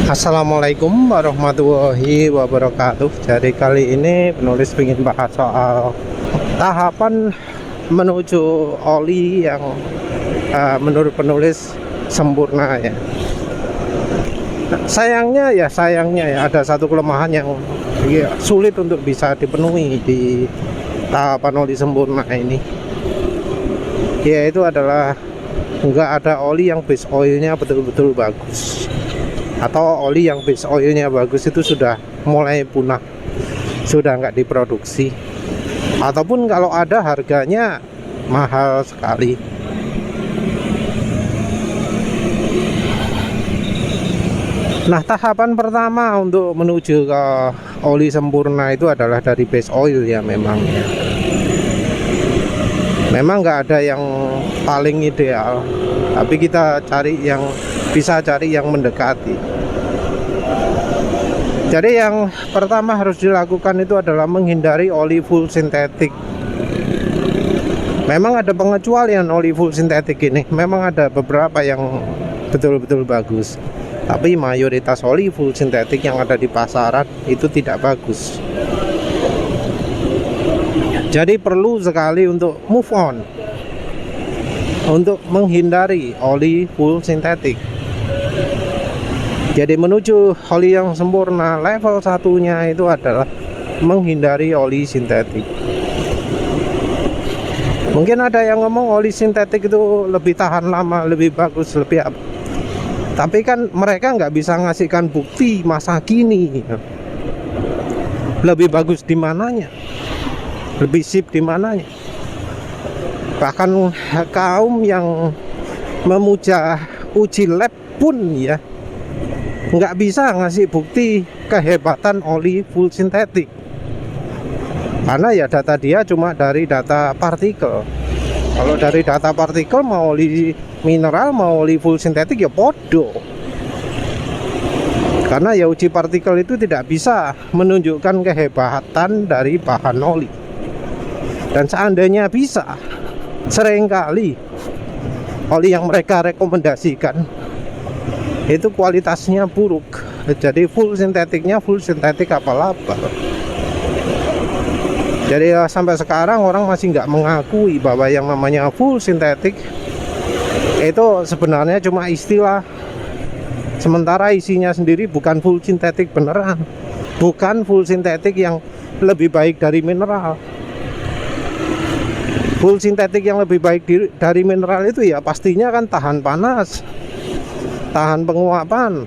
Assalamualaikum warahmatullahi wabarakatuh. Jadi kali ini penulis ingin bahas soal tahapan menuju oli yang menurut penulis sempurna ya. Sayangnya ya ada satu kelemahan yang sulit untuk bisa dipenuhi di tahapan oli sempurna ini, yaitu adalah nggak ada oli yang base oilnya betul-betul bagus, atau oli yang base oilnya bagus itu sudah mulai punah, sudah nggak diproduksi, ataupun kalau ada harganya mahal sekali. Nah, tahapan pertama untuk menuju ke oli sempurna itu adalah dari base oil ya. Memang nggak ada yang paling ideal, tapi kita cari yang bisa cari yang mendekati. Jadi yang pertama harus dilakukan itu adalah menghindari oli full sintetik. Memang ada pengecualian oli full sintetik ini, memang ada beberapa yang betul-betul bagus, tapi mayoritas oli full sintetik yang ada di pasaran itu tidak bagus. Jadi perlu sekali untuk move on, untuk menghindari oli full sintetik. Jadi menuju oli yang sempurna, level satunya itu adalah menghindari oli sintetik. Mungkin ada yang ngomong oli sintetik itu lebih tahan lama, lebih bagus, lebih apa. Tapi kan mereka nggak bisa ngasihkan bukti masa kini. Lebih bagus di mananya? Lebih sip di mananya? Bahkan kaum yang memuja uji lab pun ya nggak bisa ngasih bukti kehebatan oli full sintetik, karena ya data dia cuma dari data partikel. Kalau dari data partikel mau oli mineral mau oli full sintetik ya podo, karena ya uji partikel itu tidak bisa menunjukkan kehebatan dari bahan oli. Dan seandainya bisa, seringkali oli yang mereka rekomendasikan itu kualitasnya buruk. Jadi full sintetiknya full sintetik abal-abal. Jadi sampai sekarang orang masih nggak mengakui bahwa yang namanya full sintetik itu sebenarnya cuma istilah, sementara isinya sendiri bukan full sintetik beneran, bukan full sintetik yang lebih baik dari mineral. Full sintetik yang lebih baik dari mineral itu ya pastinya kan tahan panas, tahan penguapan,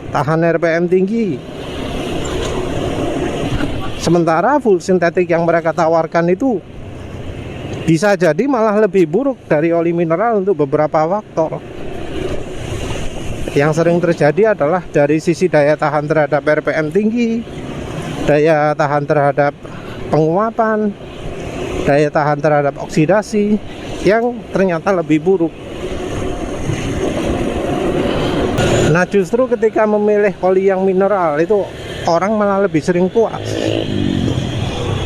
tahan RPM tinggi. Sementara full sintetik yang mereka tawarkan itu bisa jadi malah lebih buruk dari oli mineral untuk beberapa faktor. Yang sering terjadi adalah dari sisi daya tahan terhadap RPM tinggi, daya tahan terhadap penguapan, daya tahan terhadap oksidasi yang ternyata lebih buruk. Nah, justru ketika memilih oli yang mineral itu orang malah lebih sering puas.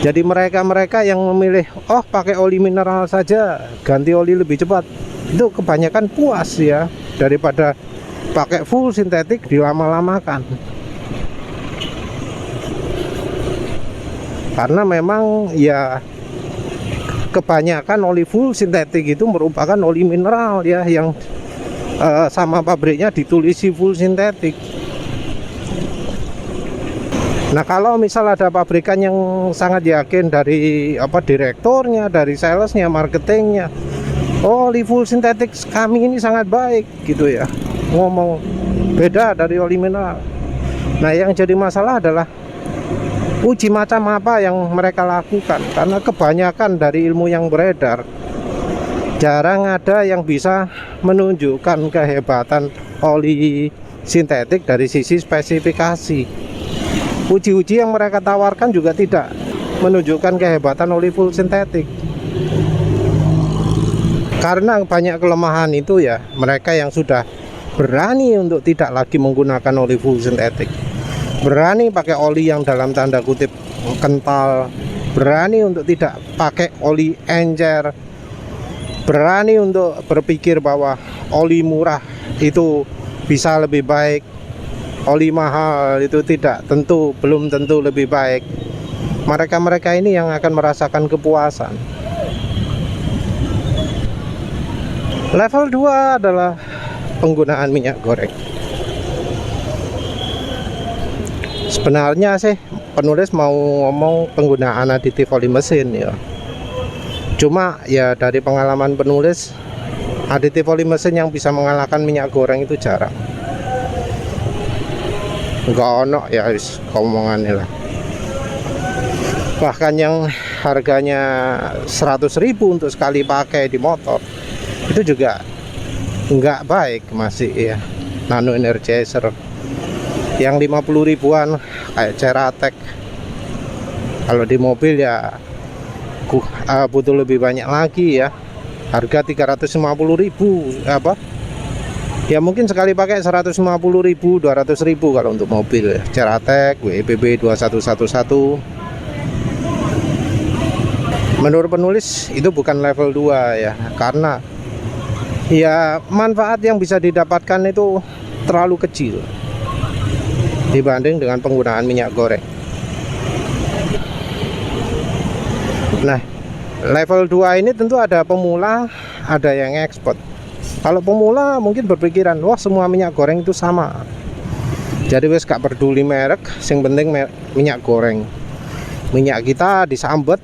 Jadi mereka yang memilih pakai oli mineral saja, ganti oli lebih cepat, itu kebanyakan puas ya, daripada pakai full sintetik dilama-lamakan. Karena memang ya kebanyakan oli full sintetik itu merupakan oli mineral ya, yang sama pabriknya ditulisi full sintetik. Nah, kalau misal ada pabrikan yang sangat yakin dari direkturnya, dari salesnya, marketingnya, oli full sintetik kami ini sangat baik gitu ya, ngomong beda dari oli mineral. Nah, yang jadi masalah adalah uji macam apa yang mereka lakukan, karena kebanyakan dari ilmu yang beredar jarang ada yang bisa menunjukkan kehebatan oli sintetik dari sisi spesifikasi. Uji-uji yang mereka tawarkan juga tidak menunjukkan kehebatan oli full sintetik. Karena banyak kelemahan itu ya, mereka yang sudah berani untuk tidak lagi menggunakan oli full sintetik, berani pakai oli yang dalam tanda kutip kental, berani untuk tidak pakai oli encer, berani untuk berpikir bahwa oli murah itu bisa lebih baik, oli mahal itu belum tentu lebih baik. Mereka-mereka ini yang akan merasakan kepuasan. Level 2 adalah penggunaan minyak goreng. Sebenarnya sih penulis mau ngomong penggunaan aditif oli mesin ya. Cuma ya dari pengalaman penulis, aditif oli mesin yang bisa mengalahkan minyak goreng itu jarang. Enggak ono ya wis omongannya lah. Bahkan yang harganya 100.000 untuk sekali pakai di motor itu juga enggak baik masih ya. Nano Energizer yang 50 ribuan kayak Ceratec. Kalau di mobil ya butuh lebih banyak lagi ya. Harga 350.000 apa? Ya mungkin sekali pakai 150.000, 200.000 kalau untuk mobil. Ceratec, WEPB 2111. Menurut penulis itu bukan level 2 ya, karena ya manfaat yang bisa didapatkan itu terlalu kecil dibanding dengan penggunaan minyak goreng. Nah, level 2 ini tentu ada pemula, ada yang ekspor. Kalau pemula mungkin berpikiran, wah semua minyak goreng itu sama. Jadi wes gak peduli merek, yang penting minyak goreng. Minyak kita disambet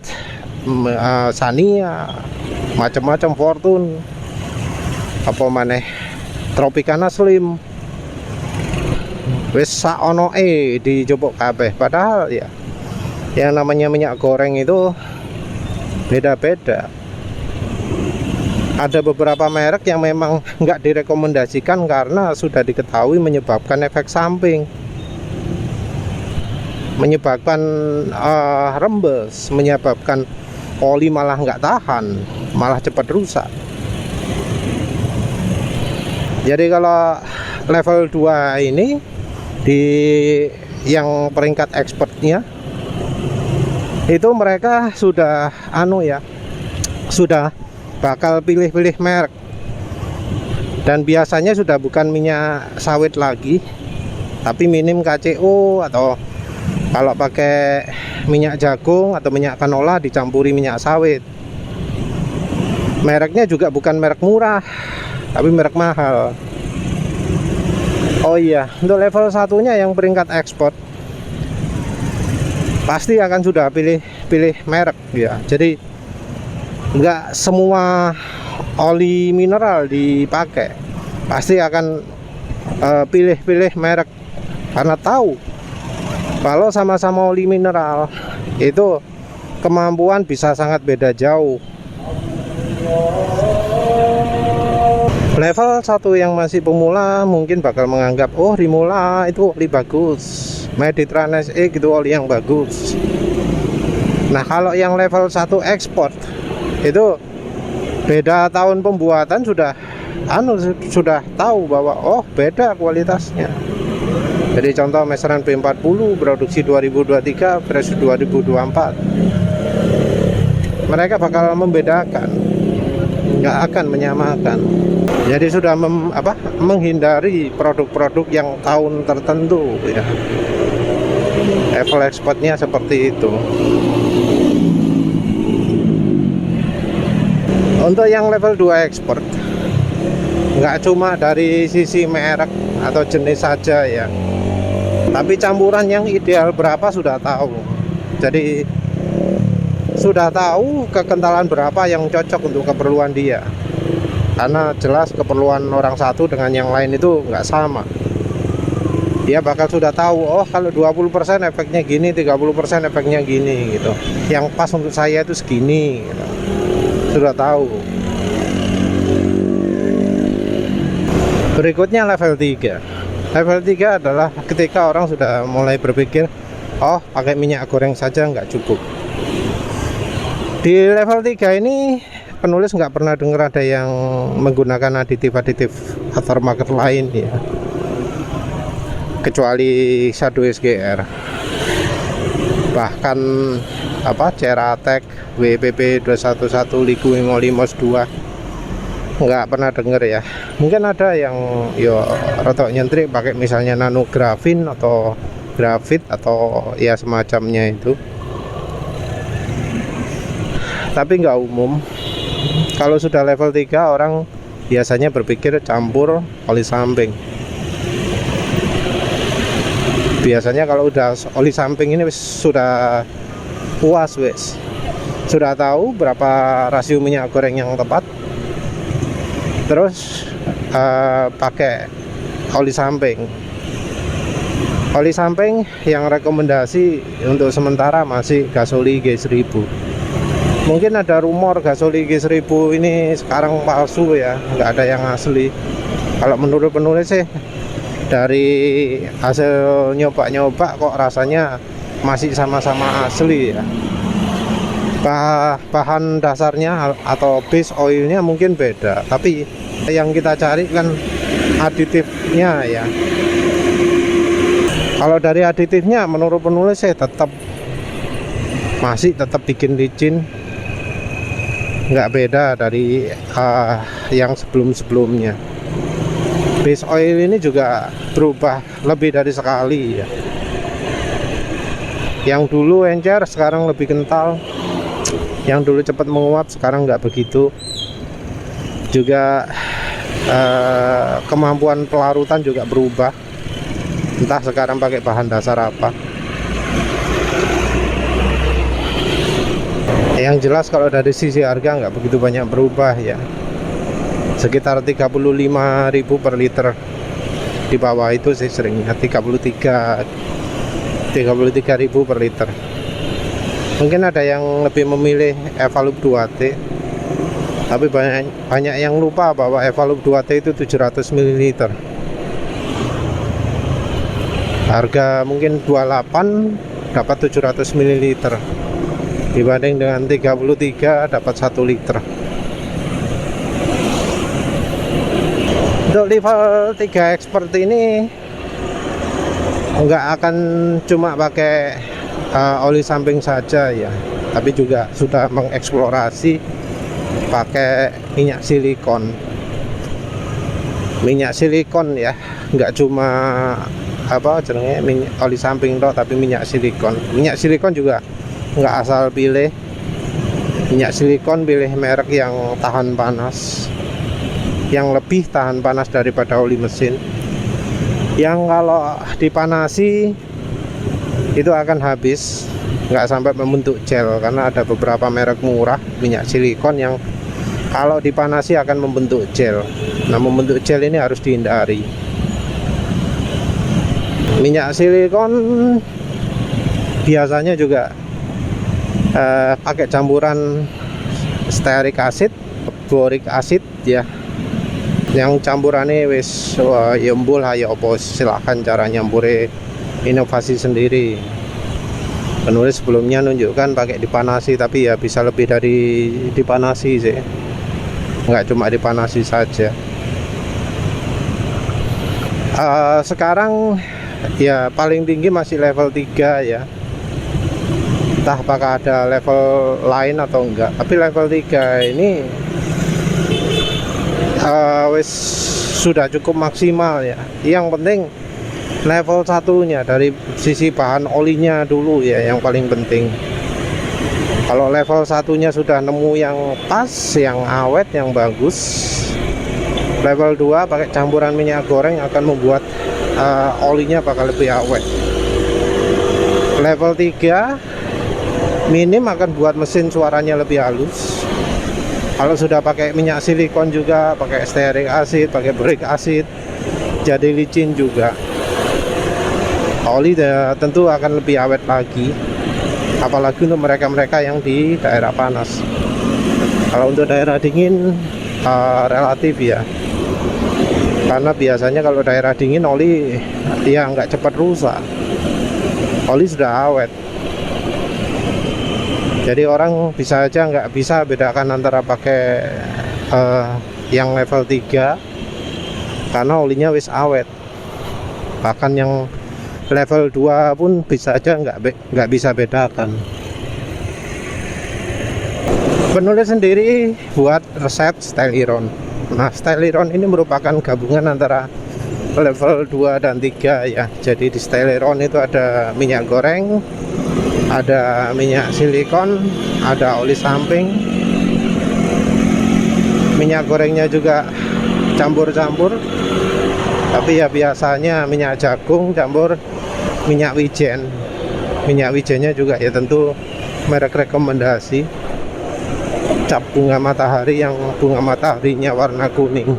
Sania, macam-macam, Fortune, apa maneh, Tropicana Slim. Wes saonoe dijupuk kabeh. Padahal ya yang namanya minyak goreng itu beda-beda. Ada beberapa merek yang memang nggak direkomendasikan karena sudah diketahui menyebabkan efek samping, menyebabkan rembes, menyebabkan oli malah nggak tahan, malah cepat rusak. Jadi kalau level 2 ini di yang peringkat expertnya itu mereka sudah sudah bakal pilih-pilih merek, dan biasanya sudah bukan minyak sawit lagi, tapi minim KCO, atau kalau pakai minyak jagung atau minyak canola dicampuri minyak sawit. Mereknya juga bukan merek murah, tapi merek mahal. Oh iya, untuk level satunya yang peringkat ekspor pasti akan sudah pilih merek ya. Jadi nggak semua oli mineral dipakai, pasti akan pilih-pilih merek karena tahu kalau sama-sama oli mineral itu kemampuan bisa sangat beda jauh. Level 1 yang masih pemula mungkin bakal menganggap, oh Rimola itu oli bagus, Mediterranean SE gitu oli yang bagus. Nah kalau yang level 1 ekspor itu beda tahun pembuatan sudah tahu bahwa oh beda kualitasnya. Jadi contoh meseran B40 produksi 2023 versus 2024, mereka bakal membedakan, nggak akan menyamakan. Jadi sudah menghindari produk-produk yang tahun tertentu ya. Level ekspornya seperti itu. Untuk yang level 2 ekspor nggak cuma dari sisi merek atau jenis saja ya, tapi campuran yang ideal berapa sudah tahu. Jadi sudah tahu kekentalan berapa yang cocok untuk keperluan dia, karena jelas keperluan orang satu dengan yang lain itu nggak sama. Dia bakal sudah tahu, oh kalau 20% efeknya gini, 30% efeknya gini gitu, yang pas untuk saya itu segini gitu. Sudah tahu. Berikutnya level 3. Level 3 adalah ketika orang sudah mulai berpikir, oh pakai minyak goreng saja nggak cukup. Di level 3 ini penulis nggak pernah dengar ada yang menggunakan aditif-aditif aftermarket lain ya, kecuali Shadow SGR. Bahkan Ceratec, WPP 211, Liku Imolimus 2 nggak pernah denger ya. Mungkin ada yang yo rotok nyentrik pakai misalnya nanografin atau grafit atau ya semacamnya itu, tapi nggak umum. Kalau sudah level 3 orang biasanya berpikir campur oli samping. Biasanya kalau udah oli samping ini sudah puas, sudah tahu berapa rasio minyak goreng yang tepat, terus pakai oli samping. Oli samping yang rekomendasi untuk sementara masih Gasoli G1000. Mungkin ada rumor Gasoli G1000 ini sekarang palsu ya, nggak ada yang asli. Kalau menurut penulis sih, dari hasil nyoba-nyoba kok rasanya masih sama-sama asli ya. Bahan dasarnya atau base oilnya mungkin beda, tapi yang kita cari kan aditifnya ya. Kalau dari aditifnya menurut penulis saya masih tetap bikin licin, nggak beda dari yang sebelum-sebelumnya. Base oil ini juga berubah lebih dari sekali ya. Yang dulu encer sekarang lebih kental, yang dulu cepat menguap sekarang nggak begitu. Juga kemampuan pelarutan juga berubah, entah sekarang pakai bahan dasar apa. Yang jelas kalau dari sisi harga nggak begitu banyak berubah ya, sekitar 35.000 per liter. Di bawah itu sih seringnya 33.000 per liter. Mungkin ada yang lebih memilih Evalup 2T, tapi banyak yang lupa bahwa Evalup 2T itu 700 ml. Harga mungkin 28 dapat 700 ml, dibanding dengan 33 dapat 1 liter. Untuk level 3 expert ini nggak akan cuma pakai oli samping saja ya, tapi juga sudah mengeksplorasi pakai minyak silikon. Minyak silikon ya, nggak cuma minyak oli samping toh, tapi minyak silikon. Minyak silikon juga nggak asal pilih. Minyak silikon pilih merek yang tahan panas, yang lebih tahan panas daripada oli mesin, yang kalau dipanasi itu akan habis, nggak sampai membentuk gel. Karena ada beberapa merek murah minyak silikon yang kalau dipanasi akan membentuk gel. Nah, membentuk gel ini harus dihindari. Minyak silikon biasanya juga pakai campuran stearik acid, boric acid ya, yang campurannya wis yembul ayo opo, silahkan cara nyampure inovasi sendiri. Penulis sebelumnya nunjukkan pakai dipanasi, tapi ya bisa lebih dari dipanasi sih, nggak cuma dipanasi saja. Sekarang ya paling tinggi masih level 3 ya, entah apakah ada level lain atau enggak, tapi level 3 ini wis sudah cukup maksimal ya. Yang penting level satunya dari sisi bahan olinya dulu ya, yang paling penting. Kalau level satunya sudah nemu yang pas, yang awet, yang bagus, level 2 pakai campuran minyak goreng akan membuat olinya bakal lebih awet. Level 3 minim akan buat mesin suaranya lebih halus. Kalau sudah pakai minyak silikon juga, pakai stearik acid, pakai boric acid, jadi licin juga. Oli tentu akan lebih awet lagi, apalagi untuk mereka-mereka yang di daerah panas. Kalau untuk daerah dingin relatif ya, karena biasanya kalau daerah dingin oli ya nggak cepat rusak, oli sudah awet. Jadi orang bisa aja nggak bisa bedakan antara pakai yang level 3 karena olinya wis awet. Bahkan yang level 2 pun bisa aja nggak bisa bedakan. Penulis sendiri buat resep style iron. Nah, Styleron ini merupakan gabungan antara level 2 dan 3 ya. Jadi di Styleron itu ada minyak goreng, ada minyak silikon, ada oli samping. Minyak gorengnya juga campur-campur, tapi ya biasanya minyak jagung campur minyak wijen. Minyak wijennya juga ya tentu merek rekomendasi, cap bunga matahari yang bunga mataharinya warna kuning.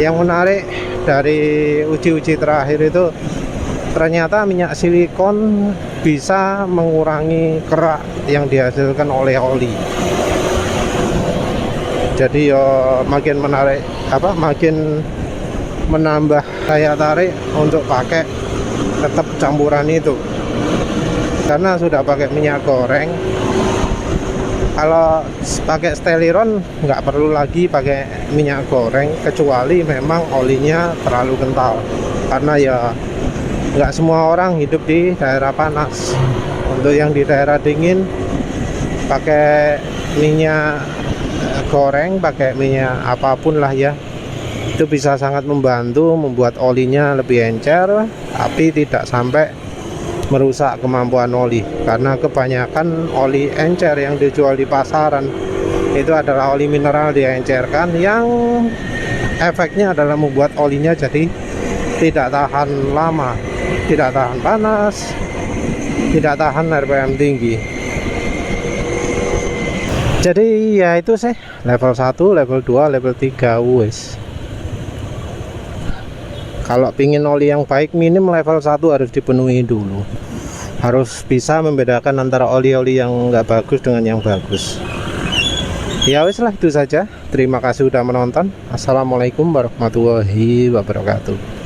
Yang menarik dari uji-uji terakhir itu ternyata minyak silikon bisa mengurangi kerak yang dihasilkan oleh oli. Jadi ya makin menarik, makin menambah daya tarik untuk pakai tetap campuran itu. Karena sudah pakai minyak goreng, kalau pakai Styleron nggak perlu lagi pakai minyak goreng, kecuali memang olinya terlalu kental. Karena ya nggak semua orang hidup di daerah panas. Untuk yang di daerah dingin pakai minyak goreng, pakai minyak apapun lah ya, itu bisa sangat membantu membuat olinya lebih encer, tapi tidak sampai merusak kemampuan oli. Karena kebanyakan oli encer yang dijual di pasaran itu adalah oli mineral diencerkan, yang efeknya adalah membuat olinya jadi tidak tahan lama, tidak tahan panas, tidak tahan RPM tinggi. Jadi ya itu sih, level 1, level 2, level 3 wes. Kalau pingin oli yang baik, minim level 1 harus dipenuhi dulu. Harus bisa membedakan antara oli-oli yang nggak bagus dengan yang bagus. Ya wes lah, itu saja. Terima kasih sudah menonton. Assalamualaikum warahmatullahi wabarakatuh.